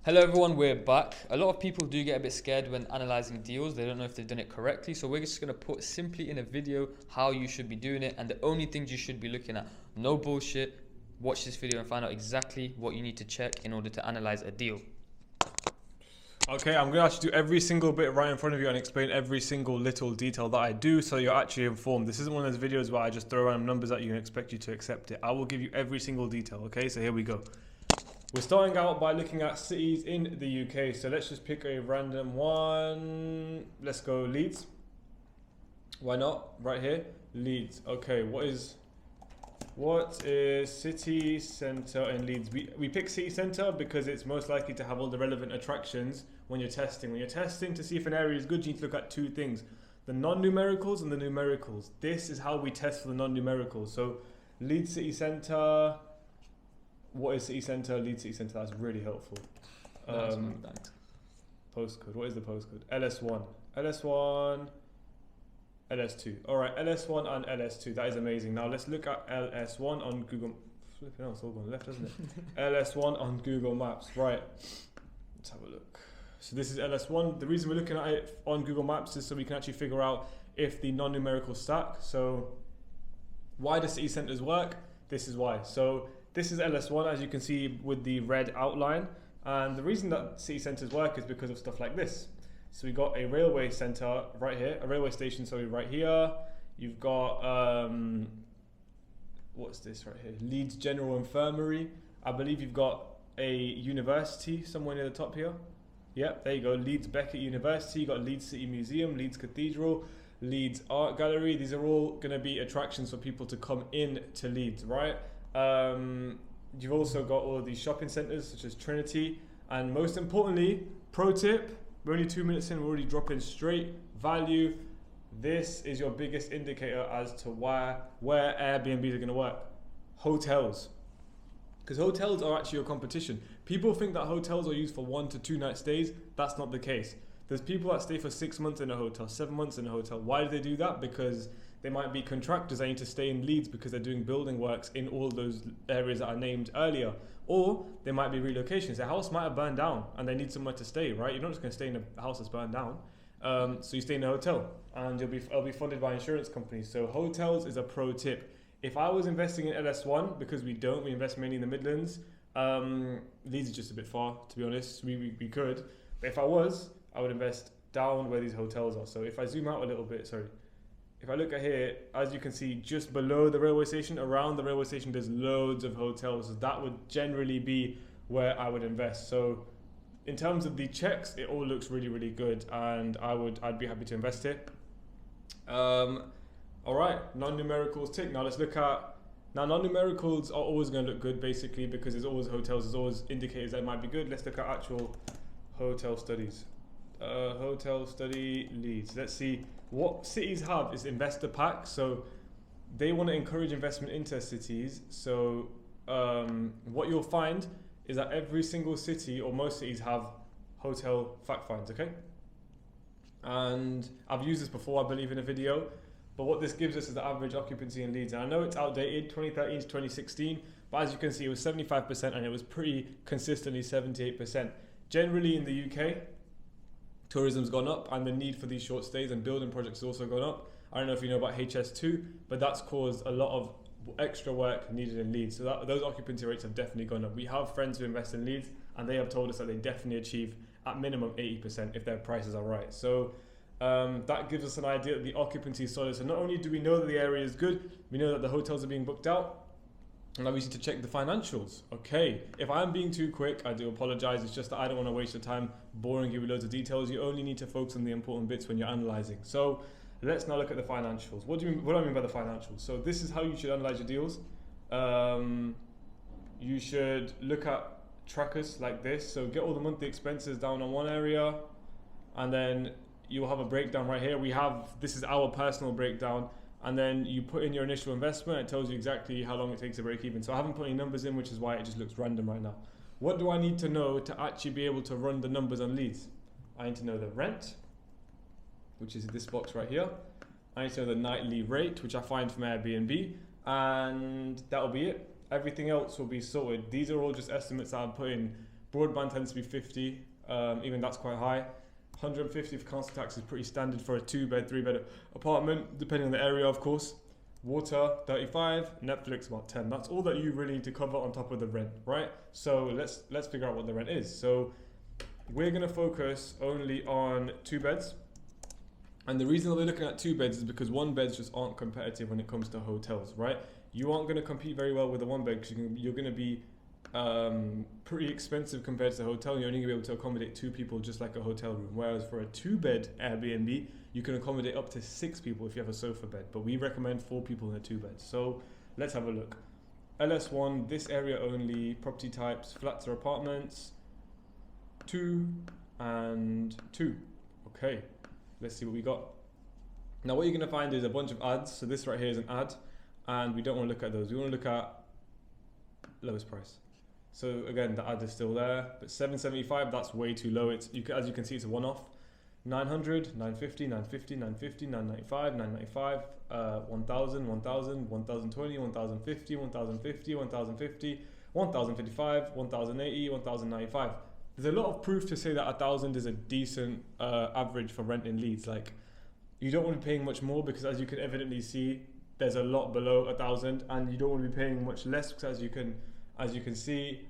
Hello everyone, we're back. A lot of people do get a bit scared when analyzing deals. They don't know if they've done it correctly. So we're just going to put simply in a video how you should be doing it and the only things you should be looking at. No bullshit. Watch this video and find out exactly what you need to check in order to analyze a deal. Okay, I'm going to actually do every single bit right in front of you and explain every single little detail that I do so you're actually informed. This isn't one of those videos where I just throw random numbers at you and expect you to accept it. I will give you every single detail, okay? So here we go. We're starting out by looking at cities in the UK. So let's just pick a random one. Let's go Leeds. Why not? Right here, Leeds. Okay, what is city centre in Leeds? We pick city centre because it's most likely to have all the relevant attractions when you're testing. When you're testing to see if an area is good, you need to look at two things: the non-numericals and the numericals. This is how we test for the non-numericals. So Leeds city centre. What is city centre? Leeds city centre. That's really helpful. Postcode. What is the postcode? LS1. LS1. LS2. All right, LS1 and LS2. That is amazing. Now let's look at LS1 on Google. Flipping out, it's all gone left, isn't it? LS1 on Google Maps. Right. Let's have a look. So this is LS1. The reason we're looking at it on Google Maps is so we can actually figure out if the non-numerical stack. So why do city centres work? This is why. So this is LS1, as you can see with the red outline. And the reason that city centres work is because of stuff like this. So we got a railway centre right here, a railway station, sorry, right here. You've got, what's this right here? Leeds General Infirmary. I believe you've got a university somewhere near the top here. Yep, there you go, Leeds Beckett University. You've got Leeds City Museum, Leeds Cathedral, Leeds Art Gallery. These are all going to be attractions for people to come in to Leeds, right? You've also got all of these shopping centres such as Trinity, and most importantly, pro tip, we're only 2 minutes in, we're already dropping straight value. This is your biggest indicator as to where Airbnb are going to work. Hotels. Because hotels are actually your competition. People think that hotels are used for 1 to 2 night stays. That's not the case. There's people that stay for 6 months in a hotel, 7 months in a hotel. Why do they do that? Because they might be contractors that need to stay in Leeds because they're doing building works in all those areas that I named earlier. Or they might be relocations. Their house might have burned down and they need somewhere to stay, right? You're not just going to stay in a house that's burned down. So you stay in a hotel and it'll be funded by insurance companies. So hotels is a pro tip. If I was investing in LS1, because we invest mainly in the Midlands, Leeds is just a bit far, to be honest. We could. But if I would invest down where these hotels are. So if I zoom out a little bit, if I look at here, as you can see, just below the railway station, around the railway station, there's loads of hotels. So that would generally be where I would invest. So in terms of the checks, it all looks really, really good, and I'd be happy to invest here. All right, non-numericals tick. Now let's look at, non-numericals are always going to look good basically because there's always hotels, there's always indicators that might be good. Let's look at actual hotel studies. Hotel study Leeds. Let's see what cities have is investor pack. So they want to encourage investment into cities. So what you'll find is that every single city or most cities have hotel fact finds, okay? And I've used this before, I believe, in a video. But what this gives us is the average occupancy in Leeds. And I know it's outdated, 2013 to 2016, but as you can see, it was 75% and it was pretty consistently 78%. Generally in the UK, tourism's gone up and the need for these short stays and building projects has also gone up. I don't know if you know about HS2, but that's caused a lot of extra work needed in Leeds. So those occupancy rates have definitely gone up. We have friends who invest in Leeds and they have told us that they definitely achieve at minimum 80% if their prices are right. So that gives us an idea that the occupancy is solid. So not only do we know that the area is good, we know that the hotels are being booked out. And now we need to check the financials. Okay, if I'm being too quick, I do apologize. It's just that I don't want to waste your time boring you with loads of details. You only need to focus on the important bits when you're analyzing. So let's now look at the financials. What do I mean by the financials? So this is how you should analyze your deals. You should look at trackers like this. So get all the monthly expenses down on one area, and then you'll have a breakdown right here. This is our personal breakdown. And then you put in your initial investment. It tells you exactly how long it takes to break even. So I haven't put any numbers in, which is why it just looks random right now. What do I need to know to actually be able to run the numbers on Leeds? I need to know the rent, which is this box right here. I need to know the nightly rate, which I find from Airbnb, and that'll be it. Everything else will be sorted. These are all just estimates that I'm putting Broadband tends to be 50, even that's quite high. 150 for council tax is pretty standard for a 2-bed, 3-bed apartment, depending on the area, of course. Water, 35, Netflix, about 10. That's all that you really need to cover on top of the rent, right? So let's figure out what the rent is. So we're going to focus only on 2 beds. And the reason that we're looking at 2 beds is because 1 beds just aren't competitive when it comes to hotels, right? You aren't going to compete very well with a 1 bed because you're going to be pretty expensive compared to the hotel. You're only going to be able to accommodate 2 people just like a hotel room. Whereas for a 2-bed Airbnb, you can accommodate up to 6 people if you have a sofa bed. But we recommend 4 people in a 2-bed. So let's have a look. LS1, this area only, property types, flats or apartments, 2 and 2. Okay, let's see what we got. Now what you're going to find is a bunch of ads. So this right here is an ad, and we don't want to look at those. We want to look at lowest price. So again, the ad is still there, but 775, that's way too low. As you can see, it's a one-off. 900, 950, 950, 950, 995, 995, 1000, 1000, 1020, 1050, 1050, 1050, 1055, 1080, 1095. There's a lot of proof to say that 1000 is a decent average for rent in Leeds. Like, you don't want to be paying much more because, as you can evidently see, there's a lot below 1000, and you don't want to be paying much less because, as you can see,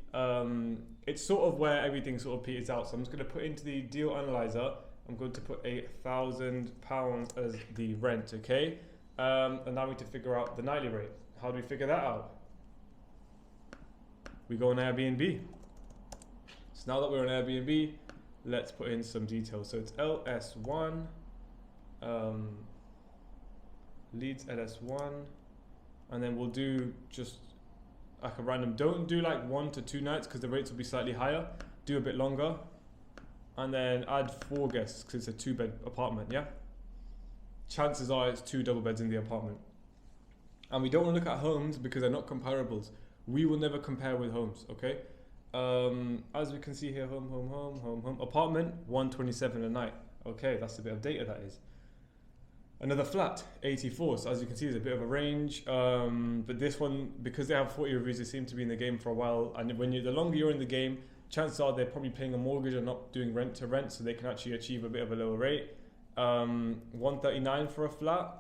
it's sort of where everything sort of peters out. So I'm just going to put into the deal analyzer, I'm going to put £1,000 as the rent, okay? And now we need to figure out the nightly rate. How do we figure that out? We go on Airbnb. So now that we're on Airbnb, let's put in some details. So it's LS1, Leeds LS1, and then we'll do just like a random, don't do like 1 to 2 nights because the rates will be slightly higher. Do a bit longer, and then add 4 guests because it's a 2-bed apartment, yeah? Chances are it's 2 double beds in the apartment. And we don't want to look at homes because they're not comparables. We will never compare with homes, okay? As we can see here, home, apartment, 127 a night. Okay, that's a bit of data, that is. Another flat, 84. So as you can see, there's a bit of a range. But this one, because they have 40 reviews, they seem to be in the game for a while. And the longer you're in the game, chances are they're probably paying a mortgage and not doing rent to rent, so they can actually achieve a bit of a lower rate. 139 for a flat.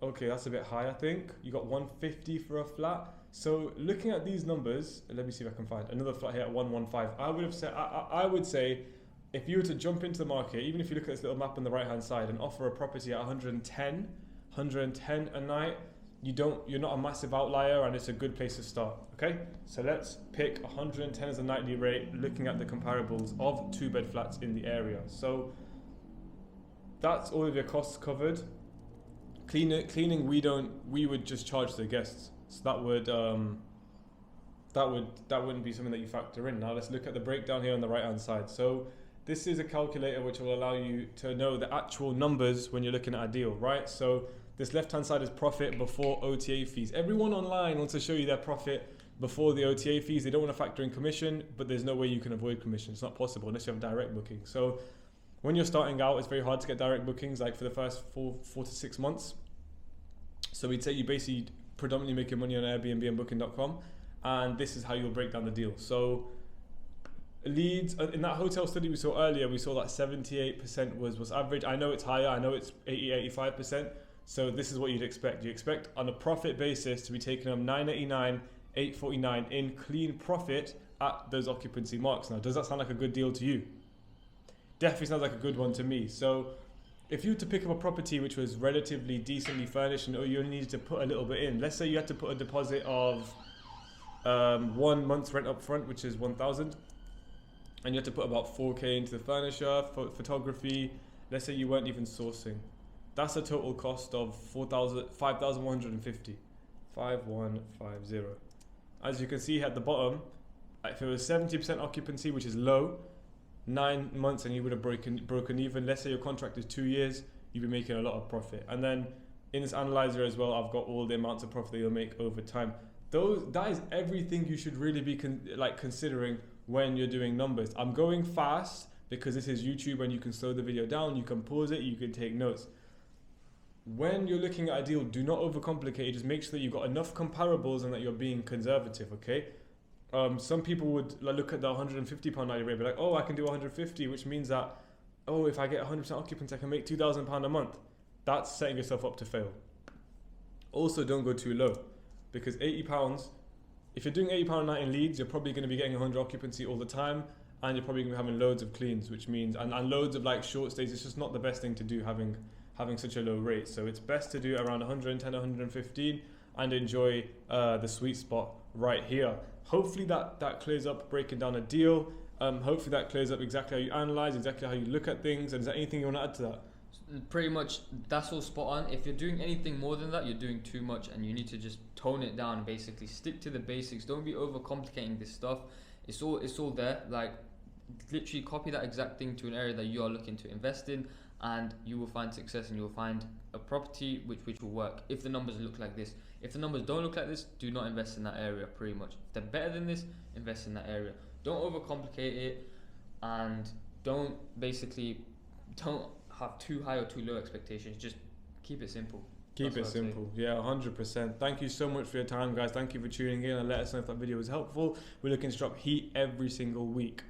Okay, that's a bit high, I think. You got 150 for a flat. So looking at these numbers, let me see if I can find another flat here at 115. I would say if you were to jump into the market, even if you look at this little map on the right hand side and offer a property at 110 a night, you're not a massive outlier, and it's a good place to start. Okay, so let's pick 110 as a nightly rate, looking at the comparables of 2-bed flats in the area. So that's all of your costs covered. Cleaning, we would just charge the guests. So that wouldn't be something that you factor in. Now let's look at the breakdown here on the right hand side. So this is a calculator which will allow you to know the actual numbers when you're looking at a deal, right? So this left hand side is profit before OTA fees. Everyone online wants to show you their profit before the OTA fees. They don't want to factor in commission, but there's no way you can avoid commission. It's not possible unless you have direct booking. So when you're starting out, it's very hard to get direct bookings, like for the first 4 to 6 months. So we'd say you basically predominantly make your money on Airbnb and Booking.com, and this is how you'll break down the deal. So Leeds, in that hotel study we saw earlier, we saw that 78% was average. I know it's higher, I know it's 85%. So this is what you'd expect. You expect on a profit basis to be taking home 989, 849 in clean profit at those occupancy marks. Now, does that sound like a good deal to you? Definitely sounds like a good one to me. So if you were to pick up a property which was relatively decently furnished and you only needed to put a little bit in, let's say you had to put a deposit of 1 month's rent up front, which is 1,000, and you had to put about 4k into the furniture, photography, let's say you weren't even sourcing. That's a total cost of 5,150. 5150. As you can see at the bottom, if it was 70% occupancy, which is low, 9 months and you would have broken even. Let's say your contract is 2 years, you'd be making a lot of profit. And then in this analyzer as well, I've got all the amounts of profit that you'll make over time. That is everything you should really be considering when you're doing numbers. I'm going fast because this is YouTube and you can slow the video down, you can pause it, you can take notes. When you're looking at a deal, do not overcomplicate it. Just make sure that you've got enough comparables and that you're being conservative, okay? some people would look at the £150 night rate, be like, oh, I can do 150, which means that, oh, if I get 100% occupancy, I can make £2,000 a month. That's setting yourself up to fail. Also, don't go too low, because £80, if you're doing £80 a night in Leeds, you're probably going to be getting 100 occupancy all the time, and you're probably going to be having loads of cleans, which means, and loads of like short stays. It's just not the best thing to do having such a low rate. So it's best to do around 110, 115 and enjoy the sweet spot right here. Hopefully that clears up breaking down a deal. Hopefully that clears up exactly how you analyze, exactly how you look at things. And is there anything you want to add to that? Pretty much, that's all spot on. If you're doing anything more than that, you're doing too much, and you need to just tone it down. Basically, stick to the basics. Don't be overcomplicating this stuff. It's all there. Like, literally copy that exact thing to an area that you are looking to invest in, and you will find success, and you will find a property which will work if the numbers look like this. If the numbers don't look like this, do not invest in that area. Pretty much, if they're better than this, invest in that area. Don't overcomplicate it, and don't have too high or too low expectations. Just keep it simple. Keep it simple. Yeah, 100%. Thank you so much for your time, guys. Thank you for tuning in, and let us know if that video was helpful. We're looking to drop heat every single week.